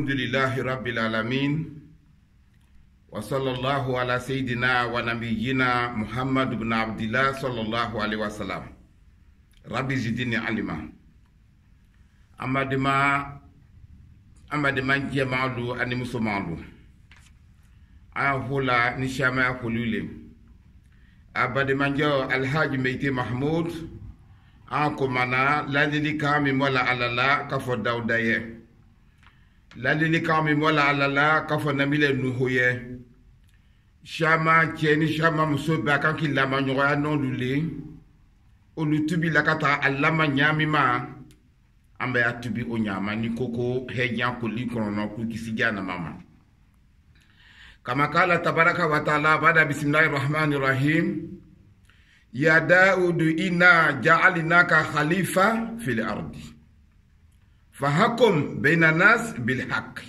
Alhamdulillahi Rabbil Alamin. Wa sallallahu ala Sayyidina wa Nabiyyina Muhammad ibn Abdillah sallallahu alaihi wa sallam. Rabbi zidni alima. Amadima jemalu ani musomalu. Ahula nishama kulule. Abadimanjo Alhaji Meite Mahmoud. Ankomana ladili kami mola alala kafo Daudaye. Ladili kami mola alala kafo Namile Nuhuye. Shama tieni shama musoba kanki lama nyoya non lule. Olutubi lakata alama nyami ma. Ambe atubi onyama ni koko hejan kuli kono kukisiga na mama. Kama kala tabaraka wa taala bada bismillahirrahmanirrahim. Ya Daud inna ja'alnaka khalifa fil ardi. Fahakum baina nas bil haqq.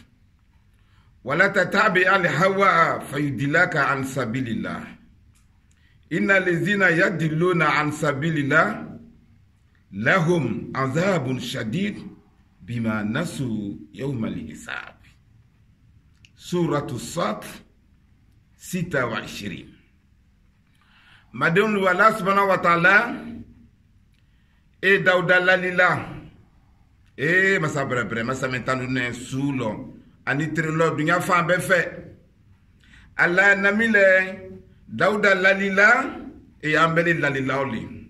Wala tatabi al hawa fayudilaka an sabilillah. Inna lezina yadilluna an sabilillah lahum azabun shadid bima nasu yawmal hisab. Suratu Sad 26. Madon wala subhanahu wa ta'ala e Dauda lalila e masabre masa mentanu ne sulo ani trelo dunya fa be fe Allah namile Dauda lalila e ambele lalila oli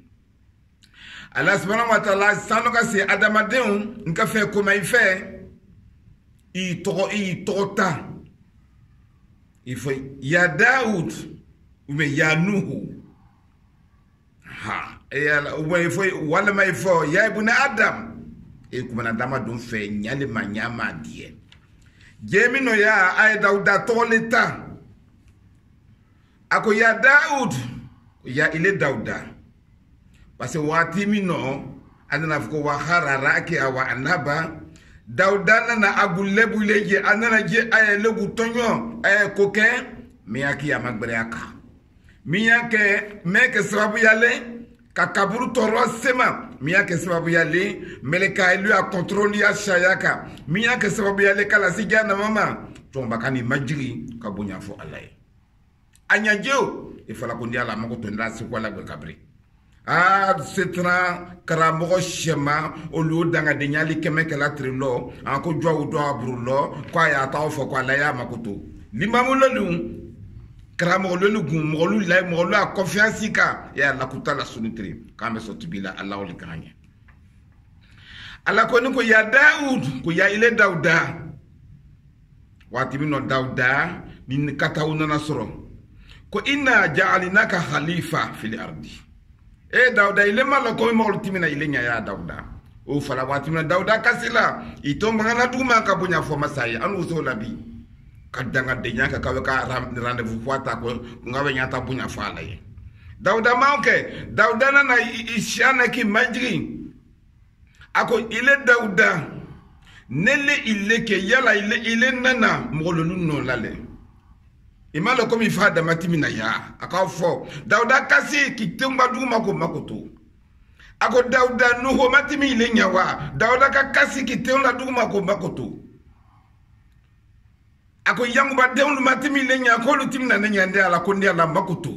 Allah subhanahu wa ta'ala sanoka se adamadeun nka fe kuma ife i tota ifo ya Daud ume ya Nuhu ha eyala uwe foi wala mai fo ya ibn Adam e kuma dama don fe nyale manyama die jemi no ya ay Dauda toleta ako ya Daud ya ile Dauda parce wati mino anana fuko wa harara ke awa anaba Dauda na agulebu leje anana je ay legu tonyo ay koke mi aki ya magbere aka miyake meke sababu yale kakaburu toro sema miyake sababu yale meleka elu ya kontroli ya shayaka miyake sababu yale kala sigana mama tombakani majiri kabunya fo alay anyajo ifala kundi ala mako tonda sikwala gwe kabri setra karamogo shema olu danga de nyali kemeke la trilo anko jwa udo abrulo kwa ya tawo fo kwa la ya makoto limamu lolu Kramo le gun molu la molu a confiance ka ya la kuta la sunitri kame sotibila Allah oli kanye ala ko ni ko ya Daud ko ya ile Dauda wati mino Dauda ni katauna nasoro ko inna ja'alnaka khalifa fil ardi e Dauda ile malako mo timina ile nya ya Dauda o fala wati mino Dauda kasila itomba na duma ka bunya fo masai anu so labi kadanga de nyaka kawe ka rendez-vous kwata ko ngawe nyata bunya fala ye Dauda manke Dauda na ishana ki majri ako ile Dauda nele ile ke yala ile nana mogololu no lale imalo komi fada matimina ya akafo Dauda kasi kitumba duma ko makoto ako Dauda nuho matimi ile nyawa Dauda ka kasi kitumba duma ko makoto ako yangu ba deulu matimi lenya ko lutimna nenya nde ala ko ndi ala makutu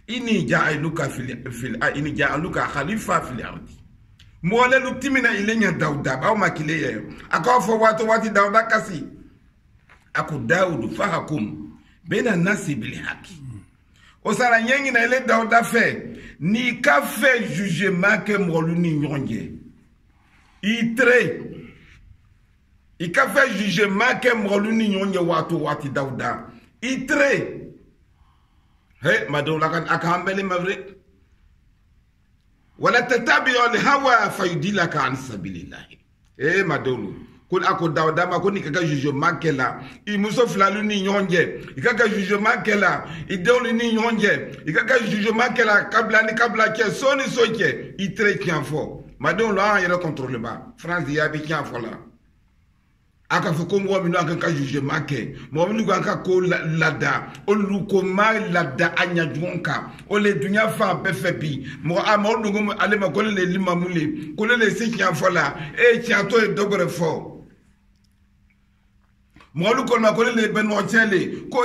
ini ja'aluka ini ja'aluka khalifa fil ardi mole lutimina ilenya Dauda ba makile ye akafo wati Dauda kasi ako Daud fahakum bena nasi bil haqi osala nyengi na ile Dauda fe ni ka fe jugement ke molu ni nyonje itre ika fait jugement que moluni nyonye wati Dauda itre he madola kan akambele mavre wala tatabi al hawa fayudilaka an sabilillah madolu kul ako Dauda ma ko ni kaka jugement kela i muso flalu ni nyonje ikaka jugement kela idolu ni nyonje ikaka jugement kela kabla ke soni soke itre kianfo madolu a yere contrôle ba France ya bi kianfo la aka foko mo mi no aka ka jugement ke mo mi ko aka ko lada olu ko ma lada anya jonka o le dunya fa be fe bi mo amol do mo ale ma ko le limamule ko le se kianfo la e ti ato e dogore fo molu ko ma ko le ben o tiele ko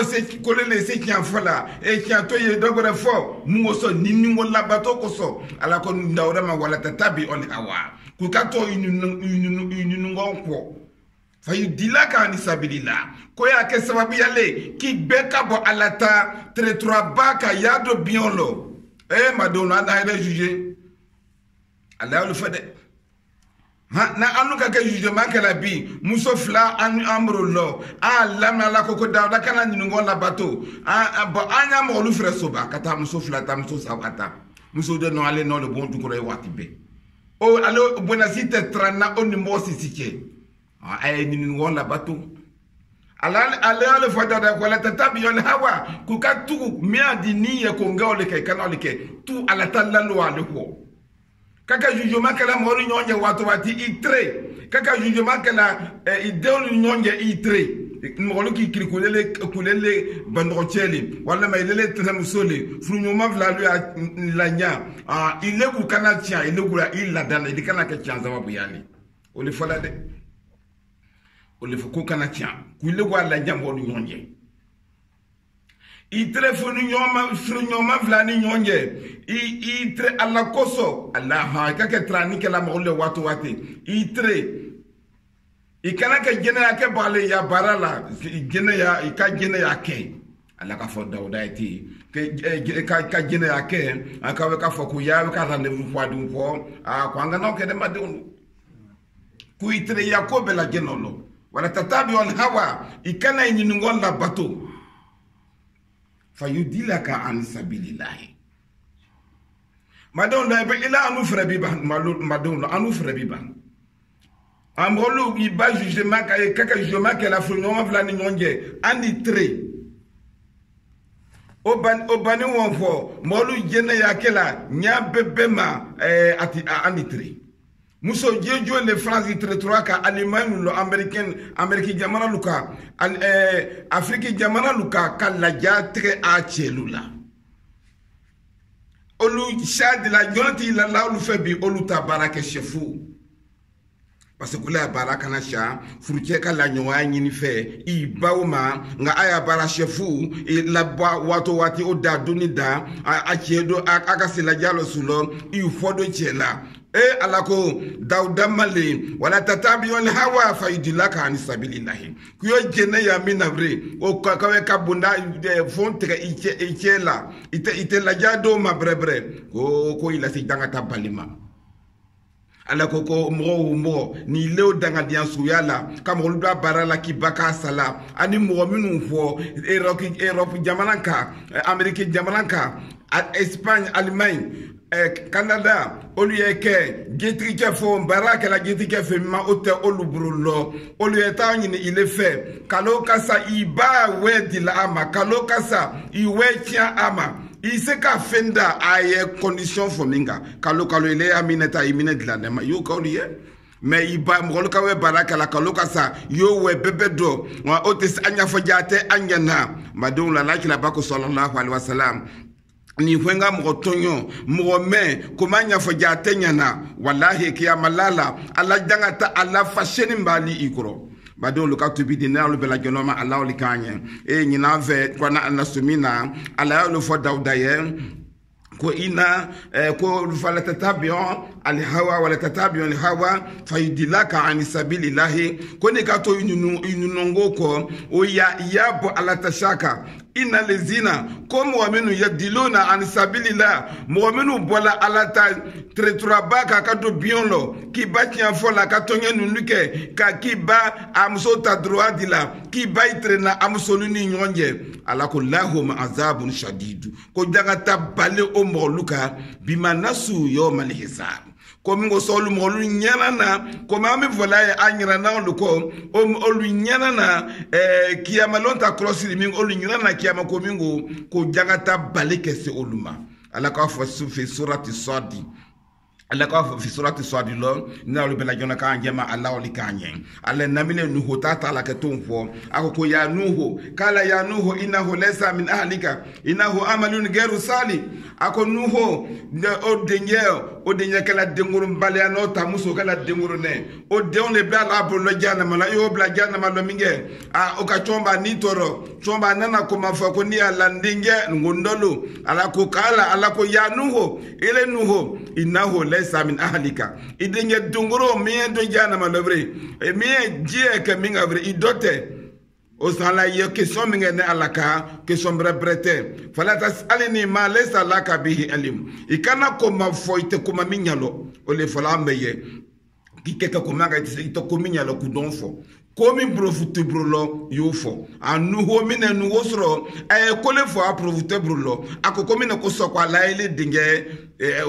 le se ki an fala e ki an to ye dogore fo mu so nini wala bato ko so ala ko ndawra ma wala tatabi on hawa ku ka to inu ngon ko fa yudilaka an sabilillah ko ya ke sababu yale ki beka bo alata tretra baka yado biolo madonna na ere juger ala le fade na anuka ke jugement que la bi muso fla an amro lo lamna la koko da kana nyingo la bato bo anya mo lu frère soba kata muso fla ta muso sabata muso de no ale no le bon tukure watibe o alo bonasite trana on mo sisike ay nyingo la bato ala le fada da ko la tatabi yon hawa ku ka tu mi adini ye ko ngawle ke kanale ke tu ala talalo ale ko kaka jugement que la mori nyonje watu wati itre kaka jugement que la idéol nyonje itre molo ki kulele bandrocheli wala ma ilele tnamusole frunyoma vla lui la nya ile ku kana tia ile ku ila dana ile kana ke tia zawa buyali ole fala de ole fuko kana tia ku ile ku la nya molo nyonje itre frunyoma vla ni nyonje itre alla koso allah ha kake trani ke la mole watu wati itre ikana ke jene ya ke bale ya barala jene ya ka jene ya ke alla ka fo dawda iti ke ka jene ya ke aka we ka fo ku ya we ka rande fu fadu fo ko anga no ke de madun ku itre ya ko bela genolo wala tatabi on hawa ikana ni ngonda bato fayudilaka an sabilillah madon la ila anu frebiba madon anu frebiba amrolo iba jugement kaka jugement que la frunon vla ni ngonje ani tre obani wonfo molu jene yakela nya bebema ani tre muso jejo le France tre ka Allemagne lo Amerique jamana luka Afrique jamana luka kala jatre a chelula olu shadi la jonti la laulu febi olu tabaraka chefu parce que la baraka na sha frutie kala nyowa nyini fe I bauma nga aya bara chefu la watu wati oda dunida a chedo aka sila jalo sulo I fodo chela alako dauda male wala tatabi on hawa faidilaka an sabilillah kuyo jene ya minabre o kawe kabunda fontre ichela ite la jado mabrebre ko ila si danga tabalima alako ko mo ni leo danga diansu yala kama ulda barala kibaka sala ani mo minu fo Europe jamananka Amerique jamananka Espagne Allemagne Canada olieke getrike fo baraka la getrike fe ma ote olubrulo olieta nyini ile fe kaloka sa iba wedi la ama kaloka sa iwetia ama iseka fenda aye condition for minga kaloka lo ile amineta imine de la yo koliye me iba mgoloka we baraka la kaloka sa yo we bebedo wa otes anya fo jate anya na madon la la bako sallallahu alaihi wasallam ni fwenga mgotonyo mwome kumanya foja tenyana wallahi kiyamalala ala jangata ala fasheni mbali ikro bado luka tubidi na lu bela genoma ala olikanye nyina ve kwa na nasumina ala lu fo dawdaye ko ina ko fala tatabion al hawa wala tatabion al hawa fayudilaka an sabilillah ko ne ka to inunongo ko o ya yabo ala tashaka ina lezina ko mu'minu yadiluna an sabilillah mu'minu bola ala ta tretrabaka ka do bionlo ki batia fola ka tonye nunuke ka kiba amso ta droit dila ki baitrena amsolu ni nyonje ala ko lahum azabun shadid ko daga tabale o moluka bimanasu yawmal hisab ko mingo solu molu nyanana ko mami vola ya anyira na luko olu nyanana kiyama lonta crossi mingo olu nyanana kiyama ko mingo ko jangata baleke se oluma ala ka fa fi surati sadi Allah ka fi surati swadi lo na lo bela jona ka njema Allah oli kanye Allah namine nuhu tata la ketumfo ako ya nuhu kala ya nuhu innahu laysa min ahlika innahu amalun ghairu salih ako nuhu de o denye kala denguru mbale no tamuso kala denguru ne o de on le bla bo lo jana mala yo bla jana malo minge o ka chomba ni toro chomba nana ko mafa ko ni ala ndinge ngondolo ala ko kala ala ko ya nuhu ile nuhu innahu laysa min ahlika idenge dunguro mi do jana malobre e mi je ke mi ngavre idote o sala ye question mi ngene alaka question brebrete fala tasalini ma laysa laka bihi alim ikana ko ma foite ko ma minyalo o le fala meye kikeka ko manga to ko minyalo ku donfo komi profite brulo yofo anu ho mine nu wosro kole fo profite brulo akoko mine ko so kwa laile dinge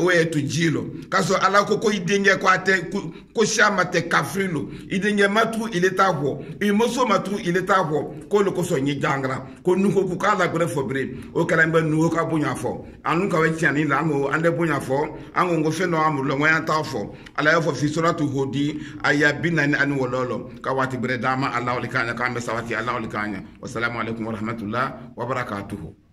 we to jilo kaso ala koko idinge ko ate ko shama te kafrilo idinge matu ileta ho imoso matu ileta ho ko lo ko so nyi jangra ko nu ko kala bre fo bre o kala mba nu ka bunya fo anu ka we tiani la ngo ande bunya fo ango ngo fe no amulo ngo yanta fo ala yo fo fi suratu hudi aya binani anu wololo ka wati bre dama Allah likanya kama sawati Allah likanya. Wassalamu alaikum warahmatullahi wabarakatuh.